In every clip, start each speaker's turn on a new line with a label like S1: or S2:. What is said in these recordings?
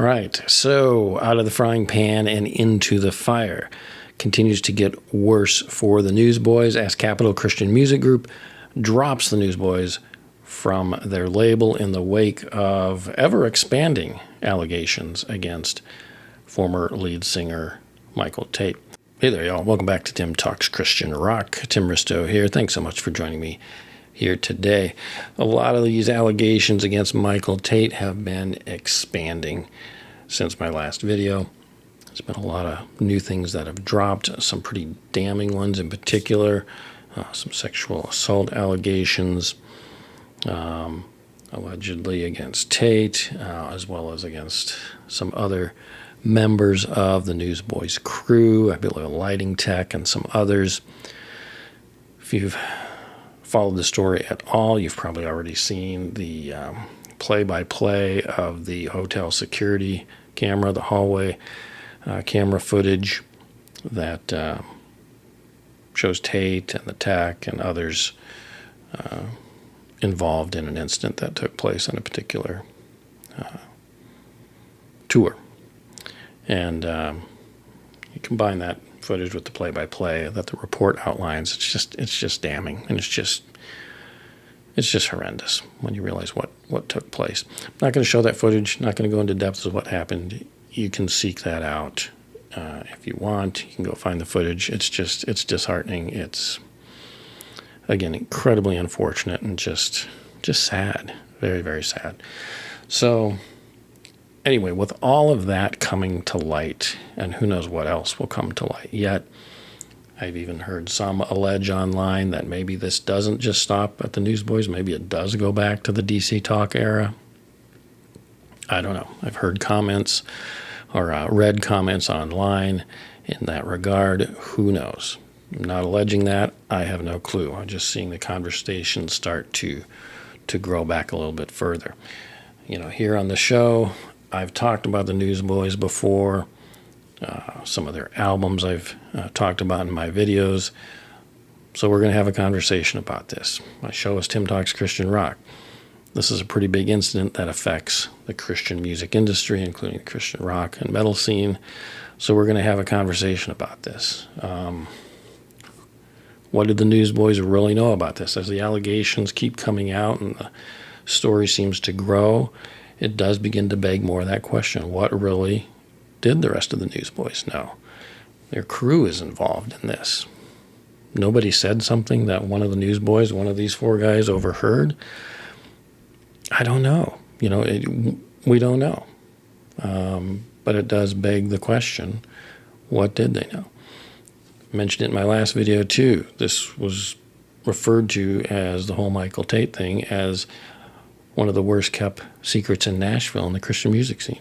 S1: All right, so out of the frying pan and into the fire. Continues to get worse for the Newsboys as Capital Christian Music Group drops the Newsboys from their label in the wake of ever-expanding allegations against former lead singer Michael Tate. Hey there, y'all. Welcome back to Tim Talks Christian Rock. Tim Risto here. Thanks so much for joining me here today. A lot of these allegations against Michael Tate have been expanding since my last video. There's been a lot of new things that have dropped, some pretty damning ones in particular, some sexual assault allegations, allegedly against Tate, as well as against some other members of the Newsboys crew, I believe a lighting tech and some others. If you've followed the story at all, you've probably already seen the play-by-play of the hotel security camera, the hallway camera footage that shows Tate and the tech and others involved in an incident that took place on a particular tour. And you combine that footage with the play-by-play that the report outlines, it's just damning, and it's just horrendous when you realize what took place. I'm not going to show that footage, not going to go into depths of what happened. You can seek that out if you want. You can go find the footage. It's disheartening. It's, again, incredibly unfortunate and just sad. Very, very sad. So anyway, with all of that coming to light, and who knows what else will come to light yet, I've even heard some allege online that maybe this doesn't just stop at the Newsboys. Maybe it does go back to the DC Talk era. I don't know. I've heard comments or read comments online in that regard. Who knows? I'm not alleging that. I have no clue. I'm just seeing the conversation start to grow back a little bit further. You know, here on the show, I've talked about the Newsboys before. Some of their albums I've talked about in my videos. So we're going to have a conversation about this. My show is Tim Talks Christian Rock. This is a pretty big incident that affects the Christian music industry, including the Christian rock and metal scene. So we're going to have a conversation about this. What did the Newsboys really know about this? As the allegations keep coming out and the story seems to grow, it does begin to beg more of that question. What really did the rest of the Newsboys know? Their crew is involved in this. Nobody said something that one of the Newsboys, one of these four guys, overheard. I don't know. You know, we don't know. But it does beg the question, what did they know? I mentioned it in my last video too. This was referred to as the whole Michael Tate thing as one of the worst kept secrets in Nashville in the Christian music scene.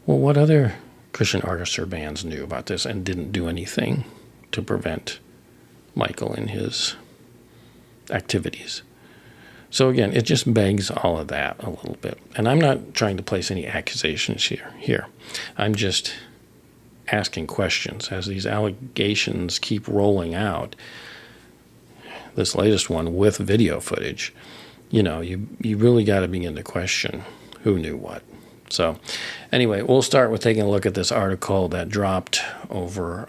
S1: Well, what other Christian artists or bands knew about this and didn't do anything to prevent Michael in his activities? So again, it just begs all of that a little bit. And I'm not trying to place any accusations here. I'm just asking questions as these allegations keep rolling out. This latest one with video footage, you know, you really got to begin to question who knew what. So anyway, we'll start with taking a look at this article that dropped over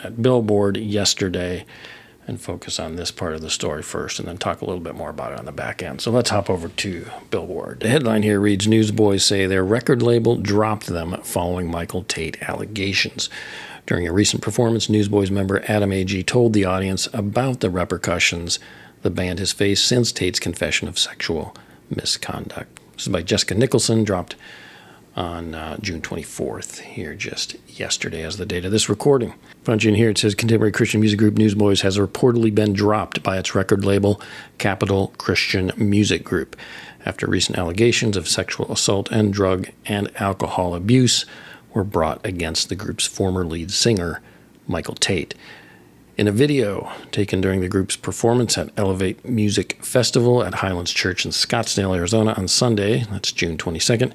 S1: at Billboard yesterday and focus on this part of the story first and then talk a little bit more about it on the back end. So let's hop over to Billboard. The headline here reads, Newsboys say their record label dropped them following Michael Tate allegations. During a recent performance, Newsboys member Adam A.G. told the audience about the repercussions the band has faced since Tate's confession of sexual misconduct. This is by Jessica Nicholson, dropped on June 24th, here just yesterday as the date of this recording. Punching here, it says contemporary Christian music group Newsboys has reportedly been dropped by its record label, Capital Christian Music Group, after recent allegations of sexual assault and drug and alcohol abuse were brought against the group's former lead singer, Michael Tate. In a video taken during the group's performance at Elevate Music Festival at Highlands Church in Scottsdale, Arizona on Sunday, that's June 22nd,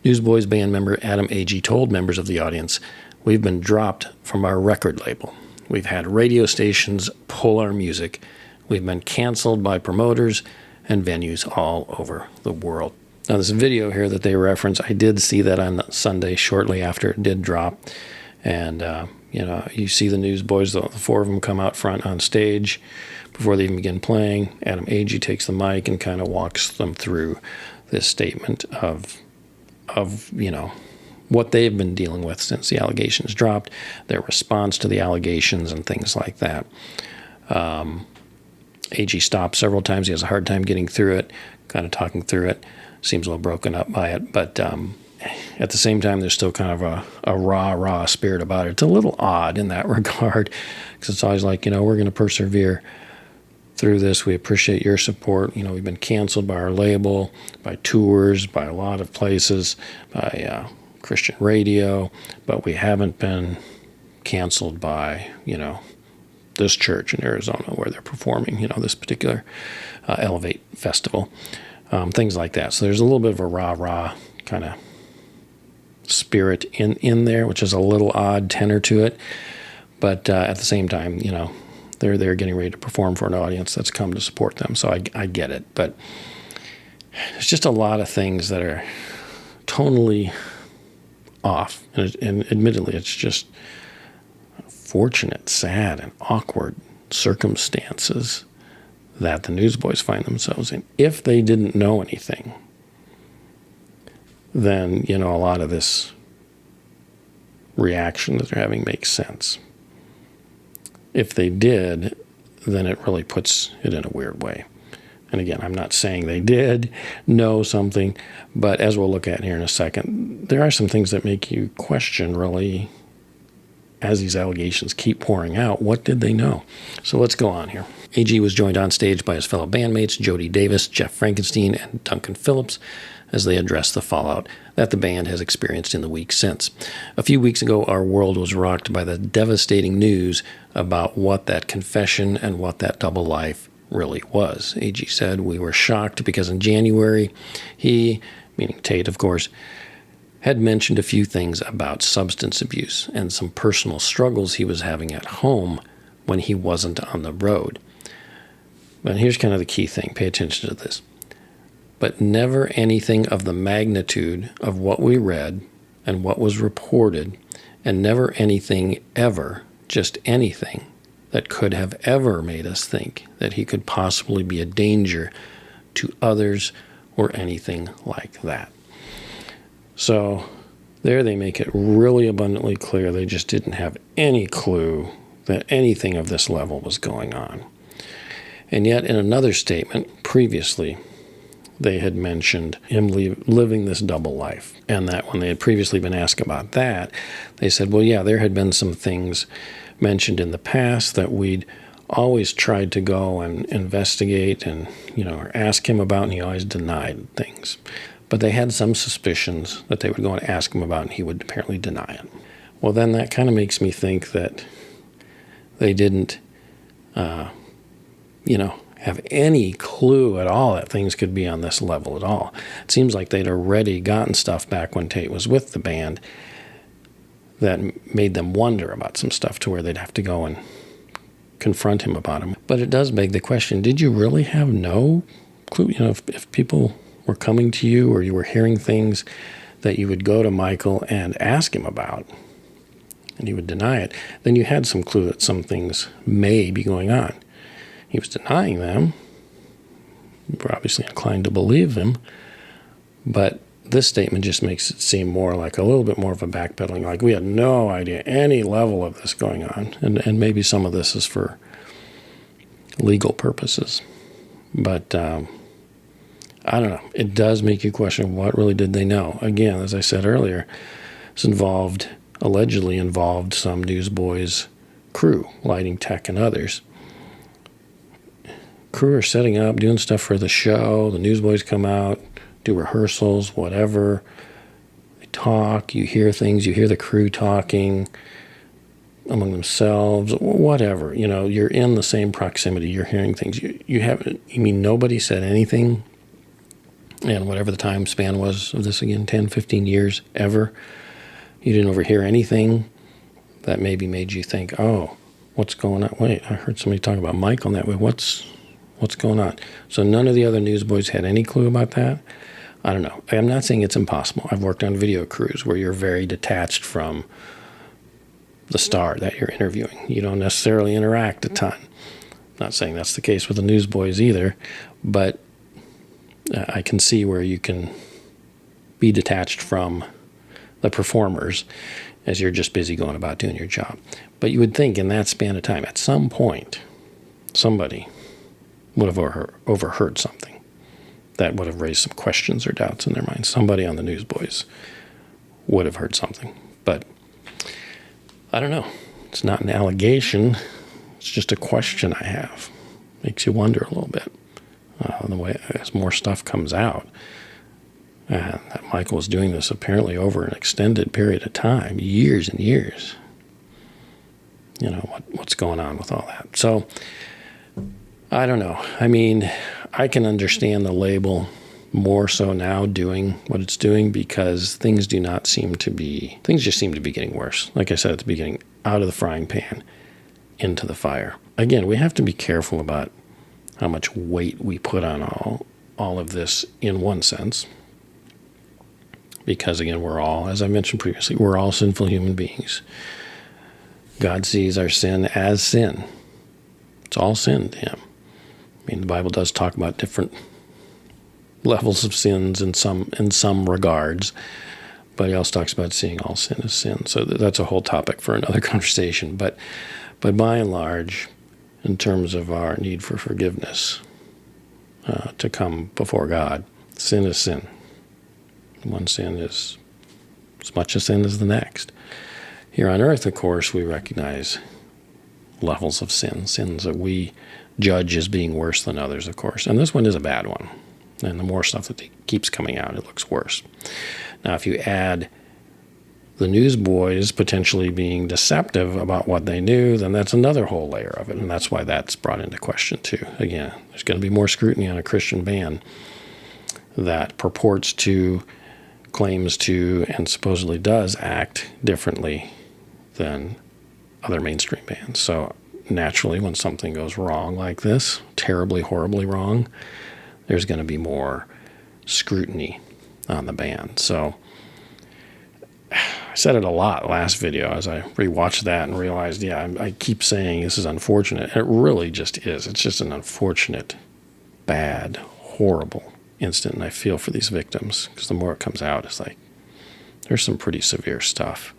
S1: Newsboys band member Adam A.G. told members of the audience, "We've been dropped from our record label. We've had radio stations pull our music. We've been canceled by promoters and venues all over the world." Now, this video here that they reference, I did see that on Sunday shortly after it did drop. And, you see the Newsboys, the four of them come out front on stage before they even begin playing. Adam Agee takes the mic and kind of walks them through this statement of what they've been dealing with since the allegations dropped, their response to the allegations and things like that. Agee stops several times. He has a hard time getting through it, kind of talking through it. Seems a little broken up by it, but at the same time, there's still kind of a raw spirit about it. It's a little odd in that regard, because it's always like, we're going to persevere through this. We appreciate your support. We've been canceled by our label, by tours, by a lot of places, by Christian radio, but we haven't been canceled by, this church in Arizona where they're performing, this particular Elevate Festival. Things like that. So there's a little bit of a rah kind of spirit in there, which is a little odd tenor to it. But at the same time, they're getting ready to perform for an audience that's come to support them. So I get it. But there's just a lot of things that are tonally off. And admittedly, it's just fortunate, sad, and awkward circumstances that the Newsboys find themselves in. If they didn't know anything, then, a lot of this reaction that they're having makes sense. If they did, then it really puts it in a weird way. And again, I'm not saying they did know something, but as we'll look at here in a second, there are some things that make you question, really, as these allegations keep pouring out, what did they know? So let's go on here. Agee was joined on stage by his fellow bandmates, Jody Davis, Jeff Frankenstein, and Duncan Phillips, as they addressed the fallout that the band has experienced in the weeks since. A few weeks ago, our world was rocked by the devastating news about what that confession and what that double life really was. Agee said, "We were shocked because in January, he," meaning Tate, of course, had mentioned a few things about substance abuse and some personal struggles he was having at home when he wasn't on the road. But here's kind of the key thing. Pay attention to this. But never anything of the magnitude of what we read and what was reported, and never anything ever, just anything, that could have ever made us think that he could possibly be a danger to others or anything like that. So there they make it really abundantly clear they just didn't have any clue that anything of this level was going on. And yet in another statement previously, they had mentioned him living this double life, and that when they had previously been asked about that, they said, well, yeah, there had been some things mentioned in the past that we'd always tried to go and investigate and, or ask him about, and he always denied things. But they had some suspicions that they would go and ask him about, and he would apparently deny it. Well, then that kind of makes me think that they didn't, have any clue at all that things could be on this level at all. It seems like they'd already gotten stuff back when Tate was with the band that made them wonder about some stuff to where they'd have to go and confront him about them. But it does beg the question, did you really have no clue? If people were coming to you or you were hearing things that you would go to Michael and ask him about, and he would deny it, then you had some clue that some things may be going on. He was denying them. We're obviously inclined to believe him, but this statement just makes it seem more like a little bit more of a backpedaling, like we had no idea any level of this going on, and maybe some of this is for legal purposes. But I don't know. It does make you question, what really did they know? Again, as I said earlier, this allegedly involved some Newsboys crew, lighting tech and others. Crew are setting up, doing stuff for the show. The Newsboys come out, do rehearsals, whatever. They talk. You hear things. You hear the crew talking among themselves, whatever. You're in the same proximity. You're hearing things. You mean nobody said anything? And whatever the time span was of this again, 10, 15 years, ever, you didn't overhear anything that maybe made you think, oh, what's going on? Wait, I heard somebody talk about Michael that way. What's going on? So none of the other Newsboys had any clue about that. I don't know. I'm not saying it's impossible. I've worked on video crews where you're very detached from the star that you're interviewing. You don't necessarily interact a ton. Not saying that's the case with the Newsboys either, but I can see where you can be detached from the performers as you're just busy going about doing your job. But you would think in that span of time, at some point, somebody would have overheard something that would have raised some questions or doubts in their mind. Somebody on the Newsboys would have heard something. But I don't know. It's not an allegation. It's just a question I have. Makes you wonder a little bit. The way as more stuff comes out, and that Michael was doing this apparently over an extended period of time, years and years. You know, what's going on with all that? So, I don't know. I mean, I can understand the label more so now doing what it's doing because things just seem to be getting worse. Like I said at the beginning, out of the frying pan into the fire. Again, we have to be careful about how much weight we put on all of this in one sense. Because again, we're all, as I mentioned previously, we're all sinful human beings. God sees our sin as sin. It's all sin to him. I mean, the Bible does talk about different levels of sins in some regards, but he also talks about seeing all sin as sin. So that's a whole topic for another conversation. But by and large, in terms of our need for forgiveness to come before God, sin is sin. One sin is as much a sin as the next. Here on earth, of course, we recognize levels of sin, sins that we judge as being worse than others, of course. And this one is a bad one. And the more stuff that keeps coming out, it looks worse. Now, if you add the Newsboys potentially being deceptive about what they knew, then that's another whole layer of it. And that's why that's brought into question, too. Again, there's going to be more scrutiny on a Christian band that purports to, claims to, and supposedly does act differently than other mainstream bands. So naturally, when something goes wrong like this, terribly, horribly wrong, there's going to be more scrutiny on the band. So I said it a lot last video as I rewatched that and realized, I keep saying this is unfortunate. It really just is. It's just an unfortunate, bad, horrible incident. And I feel for these victims because the more it comes out, it's like there's some pretty severe stuff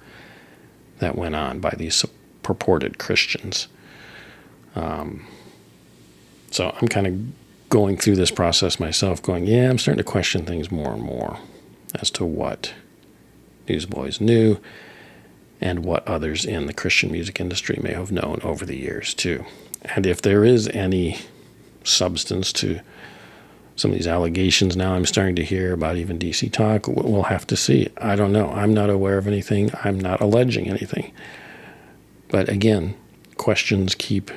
S1: that went on by these purported Christians. So I'm kind of going through this process myself going, I'm starting to question things more and more as to what Newsboys knew and what others in the Christian music industry may have known over the years too. And if there is any substance to some of these allegations now I'm starting to hear about even DC Talk, we'll have to see. I don't know. I'm not aware of anything. I'm not alleging anything. But again, questions keep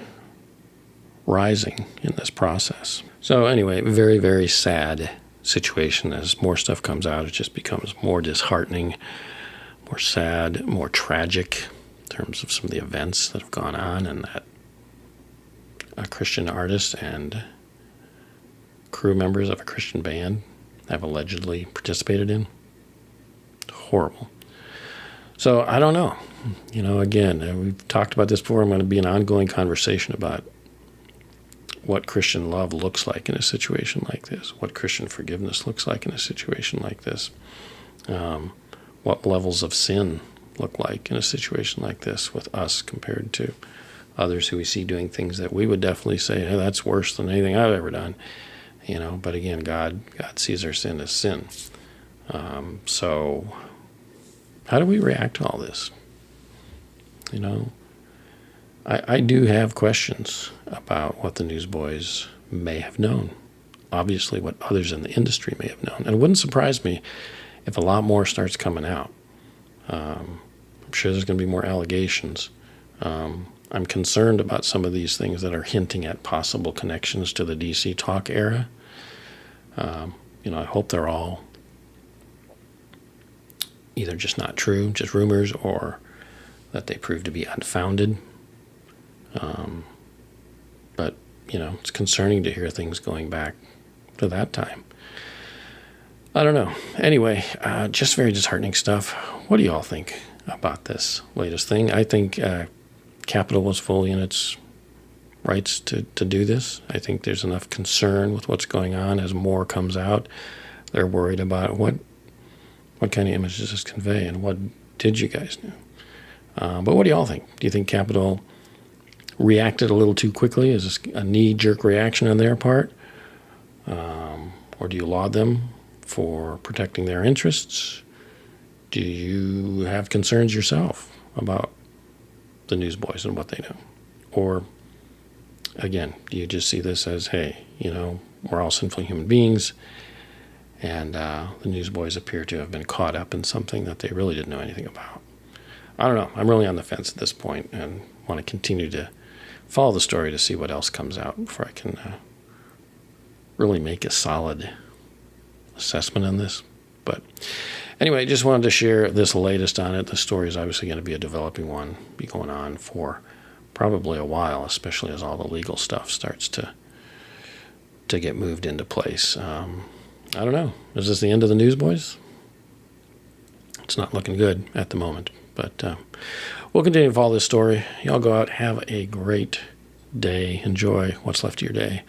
S1: rising in this process. So anyway, very, very sad situation. As more stuff comes out, it just becomes more disheartening, more sad, more tragic in terms of some of the events that have gone on and that a Christian artist and crew members of a Christian band have allegedly participated in. Horrible. So I don't know. Again, we've talked about this before. I'm going to be an ongoing conversation about what Christian love looks like in a situation like this, what Christian forgiveness looks like in a situation like this, what levels of sin look like in a situation like this with us compared to others who we see doing things that we would definitely say, hey, that's worse than anything I've ever done. But again, God sees our sin as sin. So how do we react to all this? I do have questions about what the Newsboys may have known. Obviously, what others in the industry may have known. And it wouldn't surprise me if a lot more starts coming out. I'm sure there's going to be more allegations. I'm concerned about some of these things that are hinting at possible connections to the DC Talk era. I hope they're all either just not true, just rumors, or that they prove to be unfounded. But it's concerning to hear things going back to that time. I don't know. Anyway, just very disheartening stuff. What do you all think about this latest thing? I think Capitol was fully in its rights to do this. I think there's enough concern with what's going on as more comes out. They're worried about what kind of image does this convey and what did you guys do? But what do y'all think? Do you think Capitol reacted a little too quickly? Is this a knee-jerk reaction on their part? Or do you laud them for protecting their interests? Do you have concerns yourself about the Newsboys and what they do? Or, again, do you just see this as, hey, we're all sinful human beings, and the Newsboys appear to have been caught up in something that they really didn't know anything about? I don't know. I'm really on the fence at this point and want to continue to follow the story to see what else comes out before I can really make a solid assessment on this. But anyway, I just wanted to share this latest on it. The story is obviously going to be a developing one, be going on for probably a while, especially as all the legal stuff starts to get moved into place. I don't know. Is this the end of the Newsboys? It's not looking good at the moment. But we'll continue to follow this story. Y'all go out, have a great day. Enjoy what's left of your day.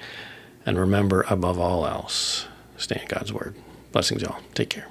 S1: And remember, above all else, stay in God's Word. Blessings, y'all. Take care.